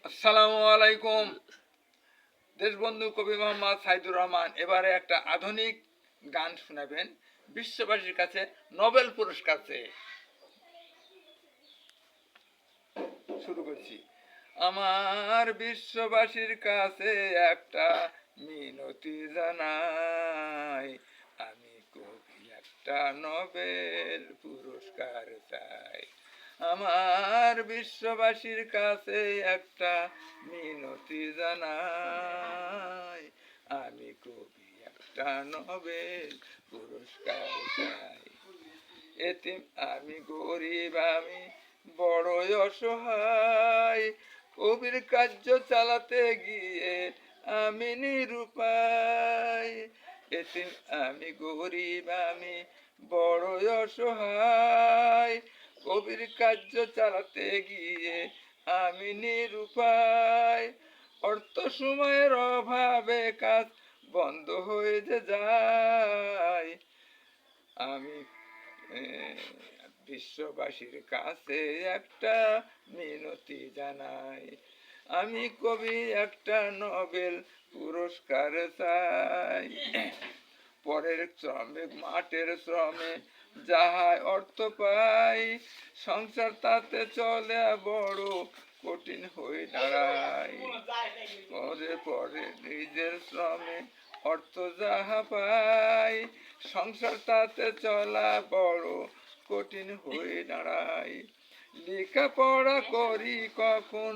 আসসালামু আলাইকুম। দেশবন্ধু কবি মোহাম্মদ সাইদুর রহমান এবারে একটা আধুনিক গান শোনাবেন বিশ্ববাসীর কাছে নোবেল পুরস্কার চেয়ে। শুরু করছি। আমার বিশ্ববাসীর কাছে একটা মিনতি জানাই, আমি কবি একটা নোবেল পুরস্কার চাই। আমার বিশ্ববাসীর কাছে একটা মিনতি জানাই, আমি কবি একটা নোবেল পুরস্কার চাই। এতিম আমি গরিব, আমি বড়ই অসহায়, কবির কার্য চালাতে গিয়ে আমি নিরুপায়। এতিম আমি গরিব, আমি বড়ই অসহায়, কবির কার্য চালাতে গিয়ে আমি নিরুপায়। অর্থ সময়ের অভাবে কাজ বন্ধ হয়ে যায়, আমি বিশ্ববাসীর কাছে একটা মিনতি জানাই, আমি কবি একটা নোবেল পুরস্কার চাই। পরের শ্রমে মাঠের শ্রমে যাহাই অর্থ পাই, সংসার তাতে চলে বড় কঠিন হয়ে দাঁড়ায়। পরে পরে নিজের শ্রমে অর্থ যাহা পাই, সংসার তাতে চলা বড় কঠিন হয়ে দাঁড়ায়। লেখাপড়া করি কখন,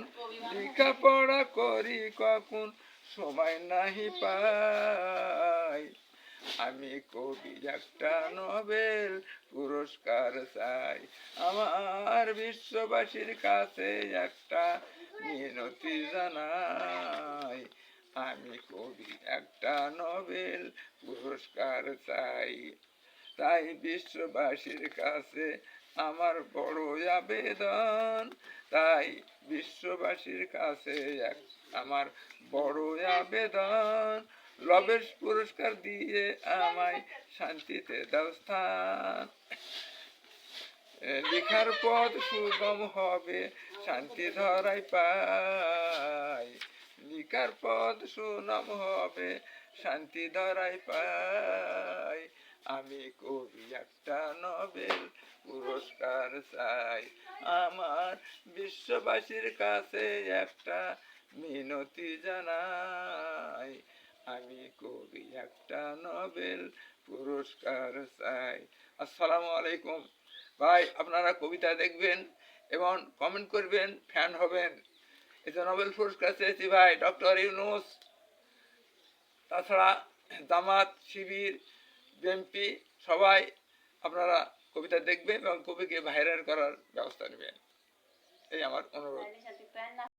লেখাপড়া করি কখন, সময় নাহি পাই, আমি কবি একটা নোবেল পুরস্কার চাই। আমার বিশ্ববাসীর কাছে একটা মিনতি জানাই, আমি কবি একটা নোবেল পুরস্কার চাই। তাই বিশ্ববাসীর কাছে আমার বড় আবেদন, তাই বিশ্ববাসীর কাছে আমার বড় আবেদন, নোবেল পুরস্কার দিয়ে আমায় শান্তিতে দাও স্থান। লেখার পথ সুগম হবে, শান্তি ধরাই পাই, লেখার পথ সুগম হবে, শান্তি ধরাই পাই, আমি কবি একটা নোবেল পুরস্কার চাই। আমার বিশ্ববাসীর কাছে একটা মিনতি জানাই, আমি কবি একটা নোবেল পুরস্কার চাই। আসসালামু আলাইকুম। ভাই, আপনারা কবিতা দেখবেন এবং কমেন্ট করবেন, ফ্যান হবেন। এটা নোবেল পুরস্কার চেয়েছি ভাই ডক্টর ইউনূস, তাছাড়া জামাত, শিবির, বিএনপি সবাই আপনারা কবিতা দেখবেন এবং কবিকে ভাইরাল করার ব্যবস্থা নেবেন, এই আমার অনুরোধ।